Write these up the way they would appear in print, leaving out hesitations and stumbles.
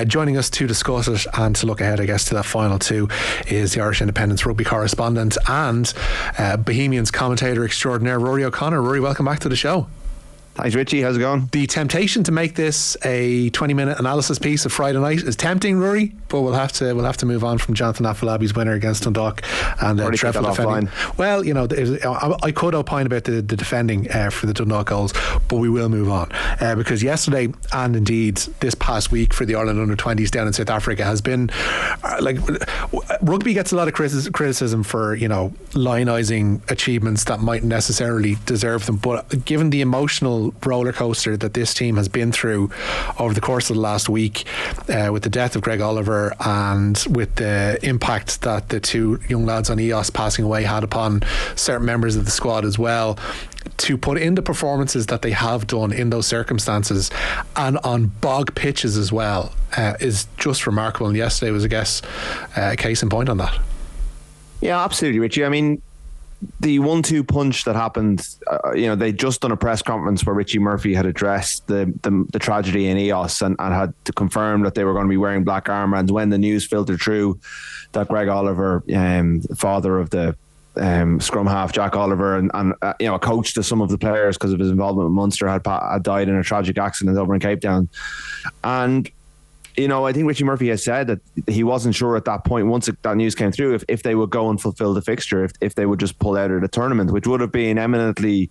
Joining us to discuss it and to look ahead, I guess, to that final two is the Irish Independent's rugby correspondent and Bohemians commentator extraordinaire, Ruaidhri O'Connor. Ruaidhri, welcome back to the show. Thanks, Richie. How's it going? The temptation to make this a 20-minute analysis piece of Friday night is tempting, Ruaidhri, but we'll have to move on from Jonathan Afolabi's winner against Dundalk and Treffel defending. Well, you know, I could opine about the defending for the Dundalk goals, but we will move on because yesterday and indeed this past week for the Ireland under-20s down in South Africa has been rugby gets a lot of criticism for, you know, lionising achievements that mightn't necessarily deserve them, but given the emotional roller coaster that this team has been through over the course of the last week, with the death of Greg Oliver and with the impact that the two young lads on EOS passing away had upon certain members of the squad as well, to put in the performances that they have done in those circumstances and on bog pitches as well is just remarkable. And yesterday was, I guess, a case in point on that. Yeah, absolutely, Richie. I mean, the 1-2 punch that happened, they'd just done a press conference where Richie Murphy had addressed the tragedy in EOS and had to confirm that they were going to be wearing black armbands when the news filtered through that Greg Oliver, father of the scrum half Jack Oliver and a coach to some of the players because of his involvement with Munster, had died in a tragic accident over in Cape Town. And I think Richie Murphy has said that he wasn't sure at that point, once that news came through, if they would go and fulfill the fixture, if they would just pull out of the tournament, which would have been eminently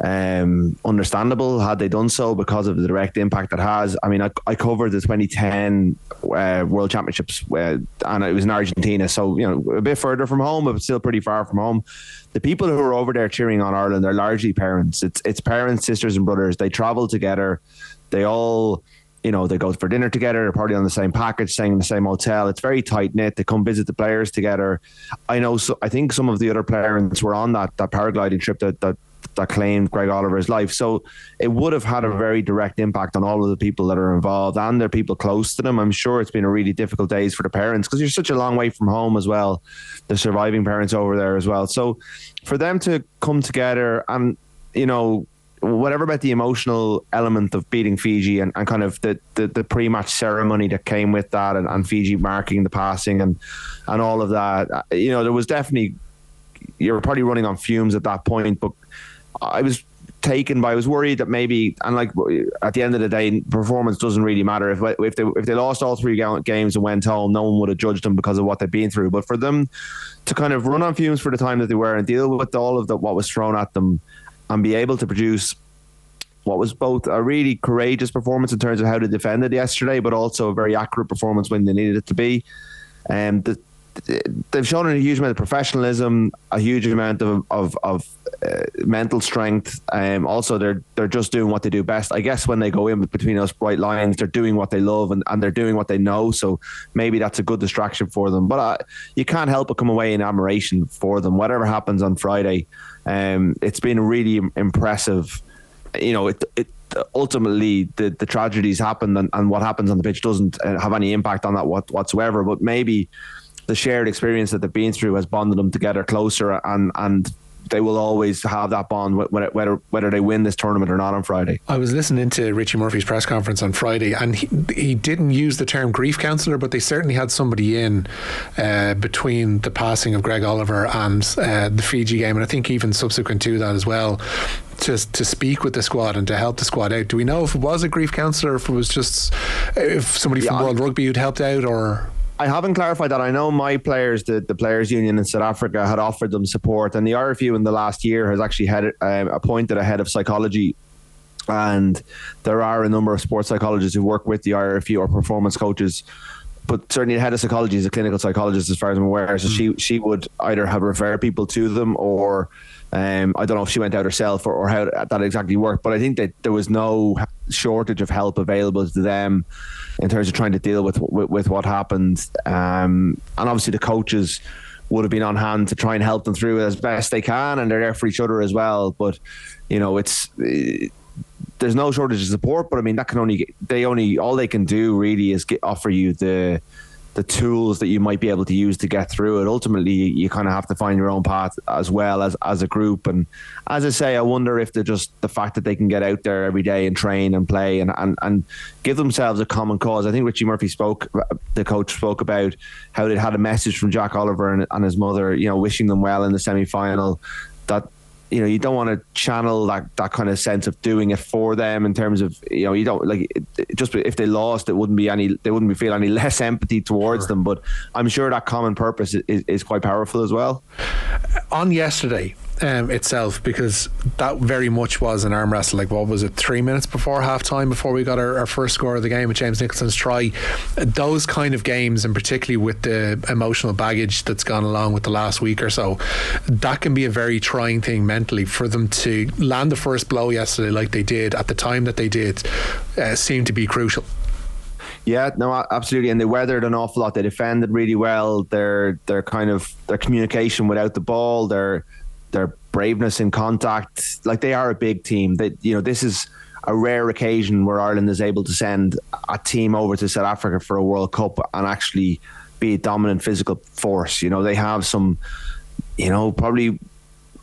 understandable had they done so because of the direct impact it has. I mean, I covered the 2010 World Championships and it was in Argentina, so a bit further from home, but still pretty far from home. The people who are over there cheering on Ireland are largely parents. It's parents, sisters and brothers. They travel together. They all... they go for dinner together, they're probably on the same package, staying in the same hotel. It's very tight-knit. They come visit the players together. I think some of the other players were on that paragliding trip that claimed Greg Oliver's life. So it would have had a very direct impact on all of the people that are involved and their people close to them. I'm sure it's been a really difficult days for the parents because you're such a long way from home as well, the surviving parents over there as well. So for them to come together and, whatever about the emotional element of beating Fiji and kind of the pre-match ceremony that came with that and Fiji marking the passing and all of that, there was definitely, you were probably running on fumes at that point, but I was worried that maybe, and like at the end of the day, performance doesn't really matter. If they lost all three games and went home, no one would have judged them because of what they've been through. But for them to kind of run on fumes for the time that they were and deal with all of what was thrown at them, and be able to produce what was both a really courageous performance in terms of how they defended yesterday, but also a very accurate performance when they needed it to be. They've shown a huge amount of professionalism, a huge amount of mental strength. Also, they're just doing what they do best. I guess when they go in between those bright lines, they're doing what they love and they're doing what they know. So maybe that's a good distraction for them. But you can't help but come away in admiration for them. Whatever happens on Friday, it's been really impressive. Ultimately the tragedies happen and what happens on the pitch doesn't have any impact on that whatsoever. But maybe the shared experience that they've been through has bonded them together closer, and they will always have that bond whether they win this tournament or not on Friday. I was listening to Richie Murphy's press conference on Friday, and he didn't use the term grief counsellor, but they certainly had somebody in between the passing of Greg Oliver and the Fiji game, and I think even subsequent to that as well, to speak with the squad and to help the squad out. Do we know if it was a grief counsellor, or if it was just somebody from World Rugby who'd helped out, or... I haven't clarified that. I know my players, the Players Union in South Africa, had offered them support, and the RFU in the last year has actually appointed a head of psychology, and there are a number of sports psychologists who work with the RFU or performance coaches, but certainly the head of psychology is a clinical psychologist as far as I'm aware, so she would either have referred people to them or I don't know if she went out herself or how that exactly worked, but I think that there was no shortage of help available to them in terms of trying to deal with what happened, and obviously the coaches would have been on hand to try and help them through it as best they can, and they're there for each other as well. But there's no shortage of support, but I mean that can all they can do really is offer you the tools that you might be able to use to get through it. Ultimately, you kind of have to find your own path as well as a group. And as I say, I wonder if the fact that they can get out there every day and train and play and give themselves a common cause. I think Richie Murphy the coach spoke about how they'd had a message from Jack Oliver and his mother, wishing them well in the semi-final, that you don't want to channel that kind of sense of doing it for them in terms of, you don't just if they lost, they wouldn't feel any less empathy towards them. But I'm sure that common purpose is quite powerful as well. On yesterday itself, because that very much was an arm wrestle. What was it, 3 minutes before half time, before we got our first score of the game with James Nicholson's try. Those kind of games, and particularly with the emotional baggage that's gone along with the last week or so, that can be a very trying thing mentally. For them to land the first blow yesterday like they did at the time that they did seemed to be crucial. Yeah, no, absolutely. And they weathered an awful lot. They defended really well. Their communication without the ball, their braveness in contact, they are a big team. This is a rare occasion where Ireland is able to send a team over to South Africa for a World Cup and actually be a dominant physical force. They have some, probably,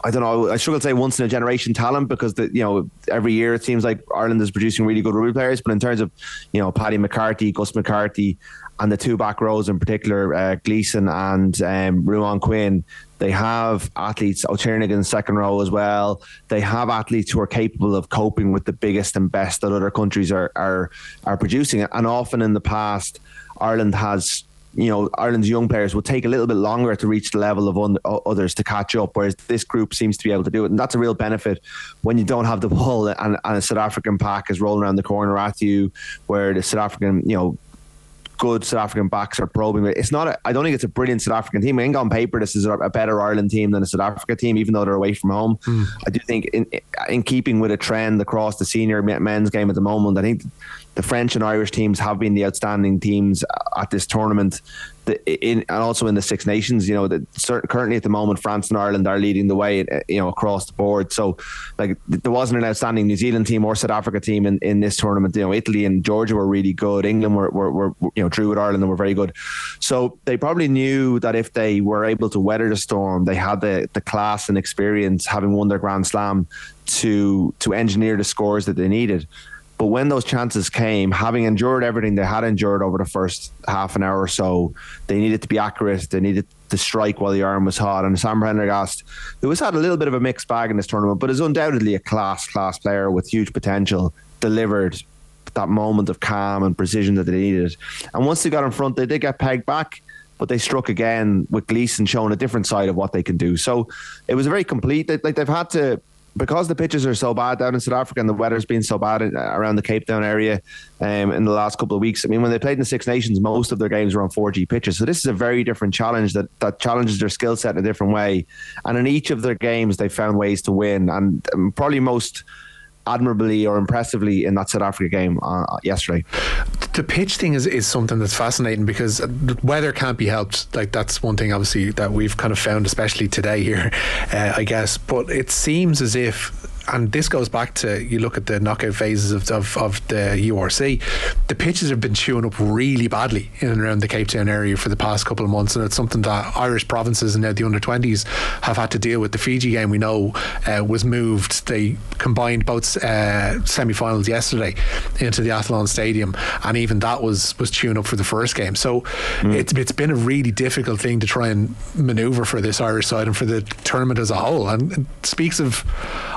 I don't know, I struggle to say once in a generation talent, because every year it seems like Ireland is producing really good rugby players. But in terms of Paddy McCarthy, Gus McCarthy, and the two back rows in particular, Gleeson and Ruan Quinn, they have athletes, O'Tiernigan second row as well. They have athletes who are capable of coping with the biggest and best that other countries are producing. And often in the past, Ireland's young players will take a little bit longer to reach the level of others to catch up, whereas this group seems to be able to do it. And that's a real benefit when you don't have the ball and a South African pack is rolling around the corner at you, where the South African, good South African backs are probing. I don't think it's a brilliant South African team. I think on paper this is a better Ireland team than a South Africa team, even though they're away from home. I do think in keeping with a trend across the senior men's game at the moment, I think the French and Irish teams have been the outstanding teams at this tournament, and also in the Six Nations. Currently at the moment, France and Ireland are leading the way, across the board. So, there wasn't an outstanding New Zealand team or South Africa team in this tournament. Italy and Georgia were really good. England were drew with Ireland and were very good. So they probably knew that if they were able to weather the storm, they had the class and experience, having won their Grand Slam, to engineer the scores that they needed. But when those chances came, having endured everything they had endured over the first half an hour or so, they needed to be accurate. They needed to strike while the iron was hot. And Sam Prendergast, who has had a little bit of a mixed bag in this tournament, but is undoubtedly a class player with huge potential, delivered that moment of calm and precision that they needed. And once they got in front, they did get pegged back, but they struck again with Gleeson showing a different side of what they can do. So it was very complete. They've had to, because the pitches are so bad down in South Africa and the weather's been so bad around the Cape Town area in the last couple of weeks. I mean, when they played in the Six Nations, most of their games were on 4G pitches. So this is a very different challenge that challenges their skill set in a different way. And in each of their games, they found ways to win. And probably most admirably or impressively in that South Africa game yesterday. The pitch thing is something that's fascinating, because the weather can't be helped. That's one thing obviously that we've kind of found, especially today here, I guess. But it seems as if, and this goes back to, you look at the knockout phases of the URC, the pitches have been chewing up really badly in and around the Cape Town area for the past couple of months, and it's something that Irish provinces and now the under-20s have had to deal with. The Fiji game, we know, was moved. They combined both semi-finals yesterday into the Athlone Stadium, and even that was chewing up for the first game. So it's been a really difficult thing to try and manoeuvre for this Irish side and for the tournament as a whole. And it speaks of,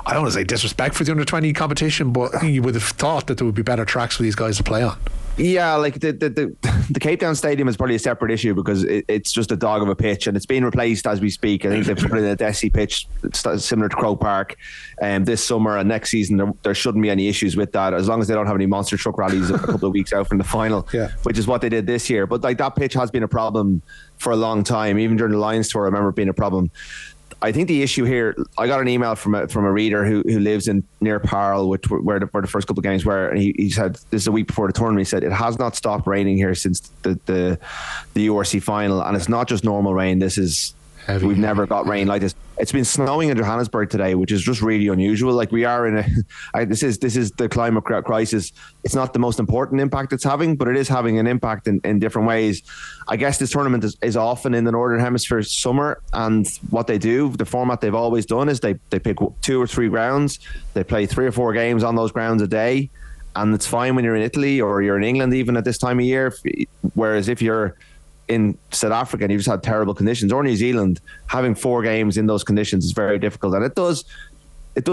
I don't want to say disrespect for the under-20 competition, but you would have thought that there would be better tracks for these guys to play on. Yeah, the Cape Town Stadium is probably a separate issue, because it's just a dog of a pitch, and it's being replaced as we speak. I think they've put in a Desi pitch similar to Croke Park this summer, and next season there shouldn't be any issues with that, as long as they don't have any monster truck rallies a couple of weeks out from the final, which is what they did this year. But that pitch has been a problem for a long time. Even during the Lions tour, I remember it being a problem. I think the issue here, I got an email from a reader who lives near Parle, where the first couple of games were, and he said, this is a week before the tournament, he said, it has not stopped raining here since the URC final, and it's not just normal rain. This is heavy. We've never got rain like this. It's been snowing in Johannesburg today, which is just really unusual. Like, we are in this is the climate crisis. It's not the most important impact it's having, but it is having an impact in different ways. I guess this tournament is often in the Northern Hemisphere summer, and what they do, the format they've always done, is they pick 2 or 3 grounds. They play 3 or 4 games on those grounds a day, and it's fine when you're in Italy or you're in England even at this time of year. Whereas if you're in South Africa and you just had terrible conditions, or New Zealand, having 4 games in those conditions is very difficult, and it does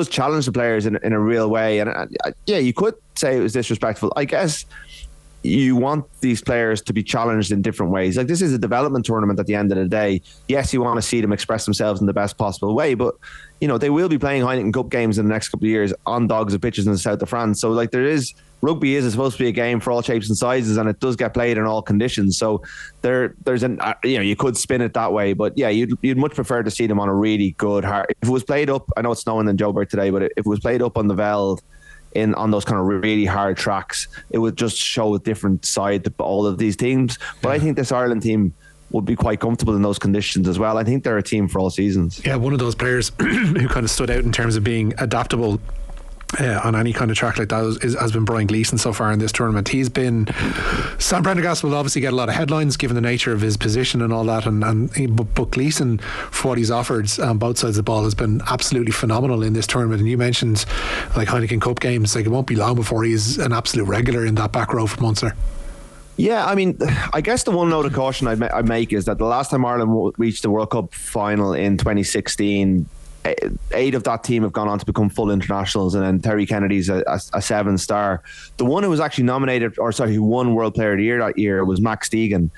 challenge the players in a real way. And yeah, you could say it was disrespectful. I guess you want these players to be challenged in different ways. Like, this is a development tournament at the end of the day. Yes, you want to see them express themselves in the best possible way, but they will be playing Heineken Cup games in the next couple of years on dogs of pitches in the south of France. So like, rugby is supposed to be a game for all shapes and sizes, and it does get played in all conditions. So there's you could spin it that way, but yeah, you'd much prefer to see them on a really good hard. If it was played up, I know it's snowing in Joburg today, but if it was played up on the Veld on those kind of really hard tracks, it would just show a different side to all of these teams. But I think this Ireland team would be quite comfortable in those conditions as well. I think they're a team for all seasons. Yeah, one of those players who kind of stood out in terms of being adaptable on any kind of track like that has been Brian Gleeson so far in this tournament. Sam Prendergast will obviously get a lot of headlines given the nature of his position and all that, but Gleeson, for what he's offered on both sides of the ball, has been absolutely phenomenal in this tournament. And you mentioned like Heineken Cup games, like, it won't be long before he's an absolute regular in that back row for Munster. Yeah, I mean, I guess the one note of caution I make is that the last time Ireland reached the World Cup final in 2016, 8 of that team have gone on to become full internationals, and then Terry Kennedy's a 7-star. The one who was actually who won World Player of the Year that year was Max Deegan.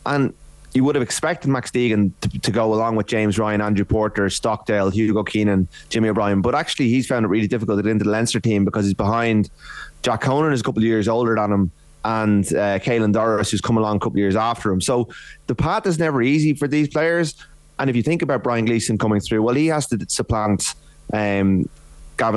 And you would have expected Max Deegan to go along with James Ryan, Andrew Porter, Stockdale, Hugo Keenan, Jimmy O'Brien, but actually he's found it really difficult to get into the Leinster team because he's behind Jack Conan, is a couple of years older than him, and Caelan Doris, who's come along a couple of years after him. So the path is never easy for these players. And if you think about Brian Gleeson coming through, well, he has to supplant Gavin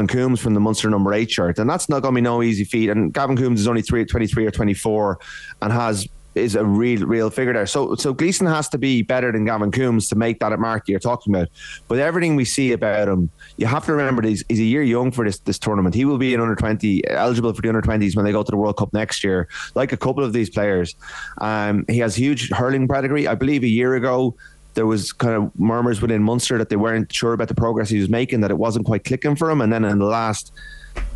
Coombs from the Munster number 8 shirt, and that's not going to be no easy feat. And Gavin Coombs is only 23 or 24 and is a real figure there. So Gleeson has to be better than Gavin Coombs to make that mark you're talking about. But everything we see about him, you have to remember that he's a year young for this tournament. He will be an under-20, eligible for the under-20s when they go to the World Cup next year, like a couple of these players. He has huge hurling pedigree. I believe a year ago, there was kind of murmurs within Munster that they weren't sure about the progress he was making, that it wasn't quite clicking for him. And then in the last,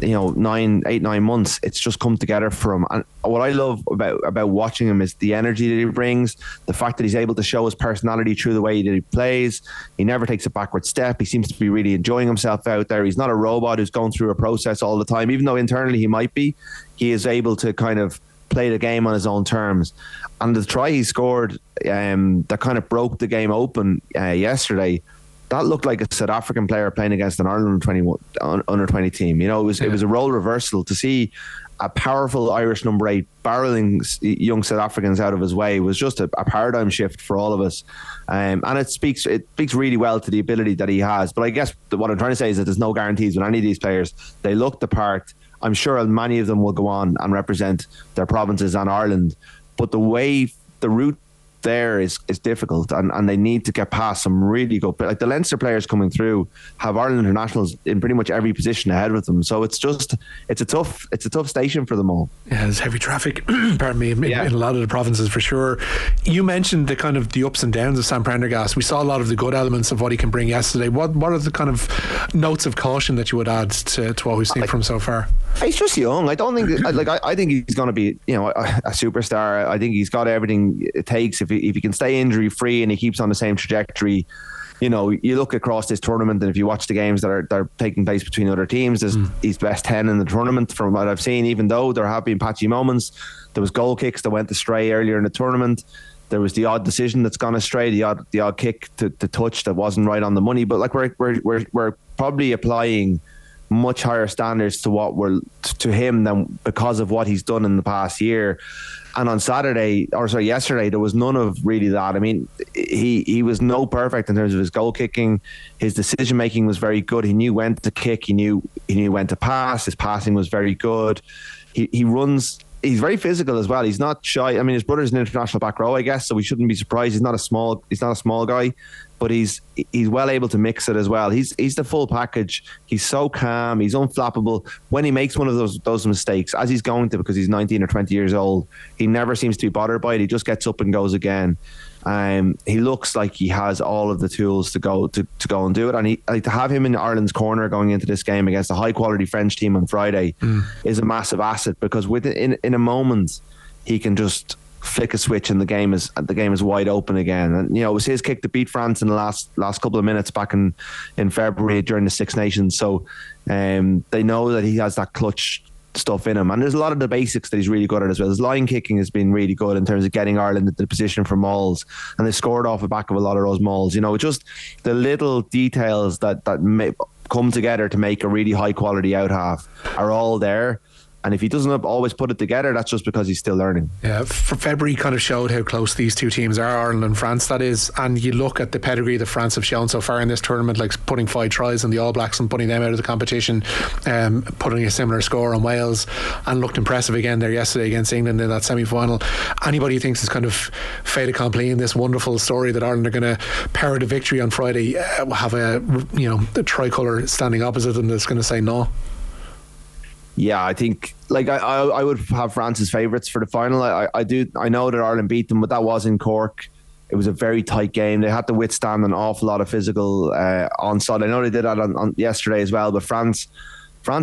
9 months, it's just come together for him. And what I love about watching him is the energy that he brings, the fact that he's able to show his personality through the way that he plays. He never takes a backward step. He seems to be really enjoying himself out there. He's not a robot who's going through a process all the time, even though internally he might be. He is able to kind of play the game on his own terms. And the try he scored that kind of broke the game open yesterday, that looked like a South African player playing against an Ireland under 20 team. It was a role reversal. To see a powerful Irish number 8 barreling young South Africans out of his way was just a paradigm shift for all of us. And it speaks really well to the ability that he has. But I guess what I'm trying to say is that there's no guarantees with any of these players. They look the part. I'm sure many of them will go on and represent their provinces and Ireland, but the route there is difficult, and they need to get past some really good, like the Leinster players coming through have Ireland internationals in pretty much every position ahead of them. So it's a tough station for them all. Yeah, there's heavy traffic pardon me, in a lot of the provinces for sure. You mentioned the kind of the ups and downs of Sam Prendergast. We saw a lot of the good elements of what he can bring yesterday. What are the kind of notes of caution that you would add to what we've seen from so far? He's just young. I don't think I think he's going to be a superstar. I think he's got everything it takes if he can stay injury free and he keeps on the same trajectory. You look across this tournament, and if you watch the games that are taking place between other teams, he's best 10 in the tournament from what I've seen, even though there have been patchy moments. There was goal kicks that went astray earlier in the tournament. There was the odd decision that's gone astray, the odd kick to touch that wasn't right on the money. But like we're probably applying much higher standards to him than because of what he's done in the past year. And on yesterday, there was none of really that. I mean, he was no perfect in terms of his goal kicking. His decision making was very good. He knew when to kick. He knew when to pass. His passing was very good. He runs he's very physical as well. He's not shy. I mean, his brother's an international back row, I guess, so we shouldn't be surprised. He's not a small guy, but he's well able to mix it as well. He's the full package. He's so calm. He's unflappable. When he makes one of those mistakes, as he's going to, because he's 19 or 20 years old, he never seems to be bothered by it. He just gets up and goes again. He looks like he has all of the tools to go and do it, and to have him in Ireland's corner going into this game against a high quality French team on Friday is a massive asset, because in a moment he can just flick a switch and the game is wide open again. And it was his kick to beat France in the last couple of minutes back in February during the Six Nations. So they know that he has that clutch stuff in him, and there's a lot of the basics that he's really good at as well. His line kicking has been really good in terms of getting Ireland into the position for mauls, and they scored off the back of a lot of those mauls. Just the little details that come together to make a really high quality out half are all there. And if he doesn't always put it together, that's just because he's still learning. Yeah, for February kind of showed how close these two teams are, Ireland and France, that is. And you look at the pedigree that France have shown so far in this tournament, like putting 5 tries on the All Blacks and putting them out of the competition, putting a similar score on Wales, and looked impressive again there yesterday against England in that semi-final. Anybody who thinks it's kind of fait accompli in this wonderful story that Ireland are going to power to victory on Friday, have the tricolour standing opposite them that's going to say no. Yeah, I think I would have France as favourites for the final. I know that Ireland beat them, but that was in Cork. It was a very tight game. They had to withstand an awful lot of physical onslaught. I know they did that on yesterday as well, but France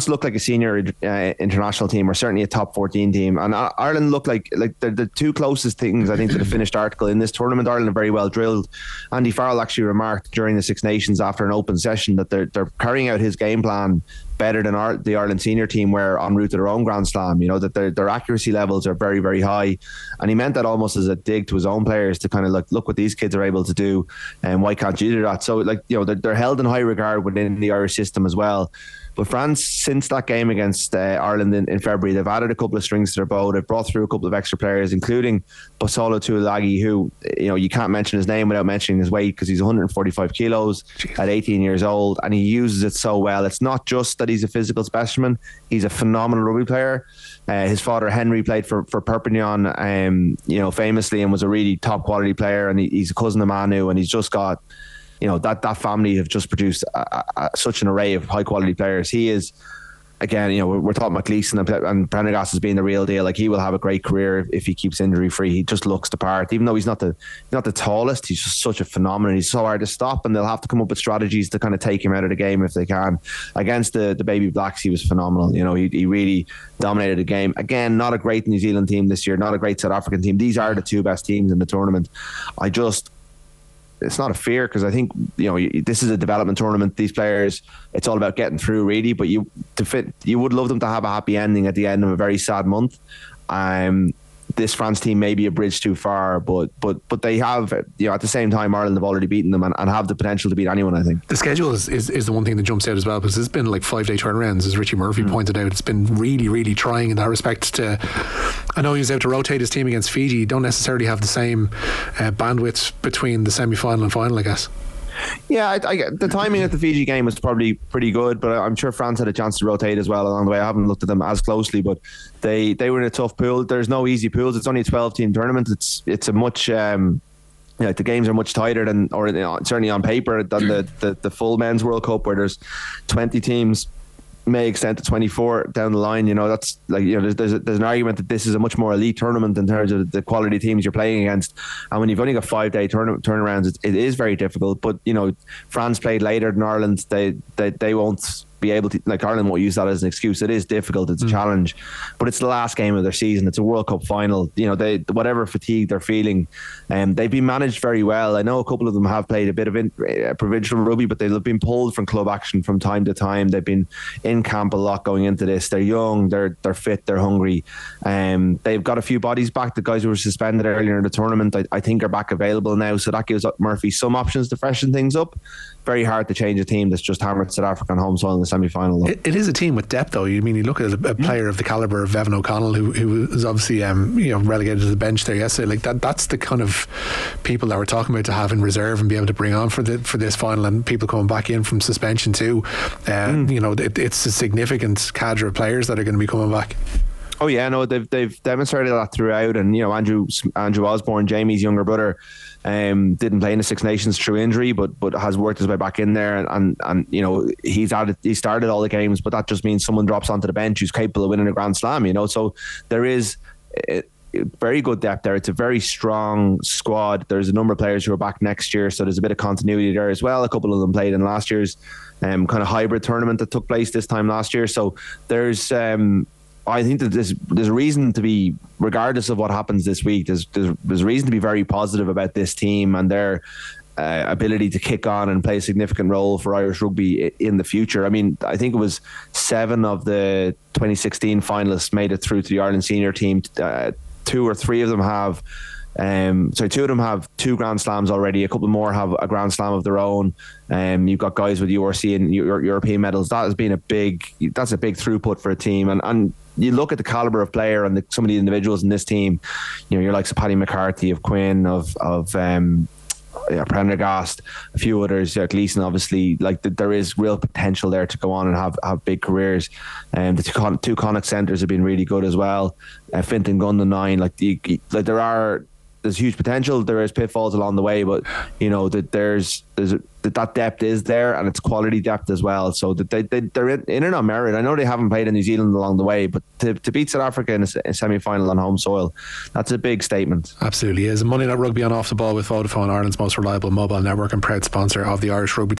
looked like a senior international team, or certainly a top 14 team, and Ireland looked like they're the two closest things, I think, to the finished article in this tournament. Ireland are very well drilled. Andy Farrell actually remarked during the Six Nations after an open session that they're carrying out his game plan better than the Ireland senior team were en route to their own Grand Slam. That their accuracy levels are very, very high, and he meant that almost as a dig to his own players, to kind of look what these kids are able to do, and why can't you do that? So they're held in high regard within the Irish system as well. But France, since that game against Ireland in February, they've added a couple of strings to their bow. They've brought through a couple of extra players, including Bosolo Tuilagi, who, you can't mention his name without mentioning his weight, because he's 145 kilos at 18 years old, and he uses it so well. It's not just that he's a physical specimen, he's a phenomenal rugby player. His father Henry played for Perpignan, famously, and was a really top quality player, and he's a cousin of Manu, and he's just got... that family have just produced such an array of high quality players. He is, again, we're talking about Gleeson and Prendergast as being the real deal. Like, he will have a great career if he keeps injury free. He just looks the part, even though he's not the tallest. He's just such a phenomenon. He's so hard to stop, and they'll have to come up with strategies to kind of take him out of the game if they can. Against the Baby Blacks, he was phenomenal. He really dominated the game. Again, not a great New Zealand team this year, not a great South African team. These are the two best teams in the tournament. It's not a fear, because I think this is a development tournament. These players, it's all about getting through, really. But you would love them to have a happy ending at the end of a very sad month. This France team may be a bridge too far, but they have, at the same time, Ireland have already beaten them and have the potential to beat anyone, I think. The schedule is the one thing that jumps out as well, because it's been like 5-day turnarounds, as Richie Murphy pointed out. It's been really, really trying in that respect. I know he was out to rotate his team against Fiji. You don't necessarily have the same bandwidth between the semi-final and final, I guess. Yeah, the timing at the Fiji game was probably pretty good, but I'm sure France had a chance to rotate as well along the way. I haven't looked at them as closely, but they were in a tough pool. There's no easy pools. It's only a 12-team tournament. It's a much the games are much tighter than, or certainly on paper, than the full men's World Cup, where there's 20 teams, may extend to 24 down the line. That's there's an argument that this is a much more elite tournament in terms of the quality teams you're playing against, and when you've only got 5-day turnarounds, it is very difficult. But France played later than Ireland. They won't be able to, Ireland won't use that as an excuse. It is difficult, it's a challenge, but it's the last game of their season. It's a World Cup final. They, whatever fatigue they're feeling, they've been managed very well. I know a couple of them have played a bit of provincial rugby, but they've been pulled from club action from time to time. They've been in camp a lot going into this. They're young, they're fit, they're hungry. They've got a few bodies back. The guys who were suspended earlier in the tournament, I think, are back available now, so that gives Murphy some options to freshen things up. Very hard to change a team that's just hammered South Africa on home soil in the semi-final. It is a team with depth, though. You look at a player of the calibre of Evan O'Connell, who was obviously relegated to the bench there yesterday. That's the kind of people that we're talking about to have in reserve and be able to bring on for this final, and people coming back in from suspension too. It's a significant cadre of players that are going to be coming back. Oh yeah, no, they've demonstrated that throughout, and Andrew Osborne, Jamie's younger brother, didn't play in the Six Nations through injury, but has worked his way back in there, and he started all the games, but that just means someone drops onto the bench who's capable of winning a Grand Slam. So there is very good depth there. It's a very strong squad. There's a number of players who are back next year, so there's a bit of continuity there as well. A couple of them played in last year's kind of hybrid tournament that took place this time last year. So there's I think that there's reason to be, regardless of what happens this week, there's reason to be very positive about this team and their ability to kick on and play a significant role for Irish rugby in the future. I mean, I think it was 7 of the 2016 finalists made it through to the Ireland senior team. 2 or 3 of them have 2 of them have 2 Grand Slams already. A couple more have a Grand Slam of their own. You've got guys with URC and European medals. That has been a big throughput for a team. And you look at the caliber of player and some of the individuals in this team. You're like Paddy McCarthy, of Quinn, of Prendergast, a few others. Gleeson, obviously. There is real potential there to go on and have big careers. The two Connacht centres have been really good as well. Fintan Gunn, the 9. There's huge potential. There is pitfalls along the way, but that depth is there, and it's quality depth as well. So they're in and on merit. I know they haven't played in New Zealand along the way, but to beat South Africa in a semi-final on home soil, that's a big statement. Absolutely is. Monday Night Rugby on Off the Ball with Vodafone, Ireland's most reliable mobile network and proud sponsor of the Irish Rugby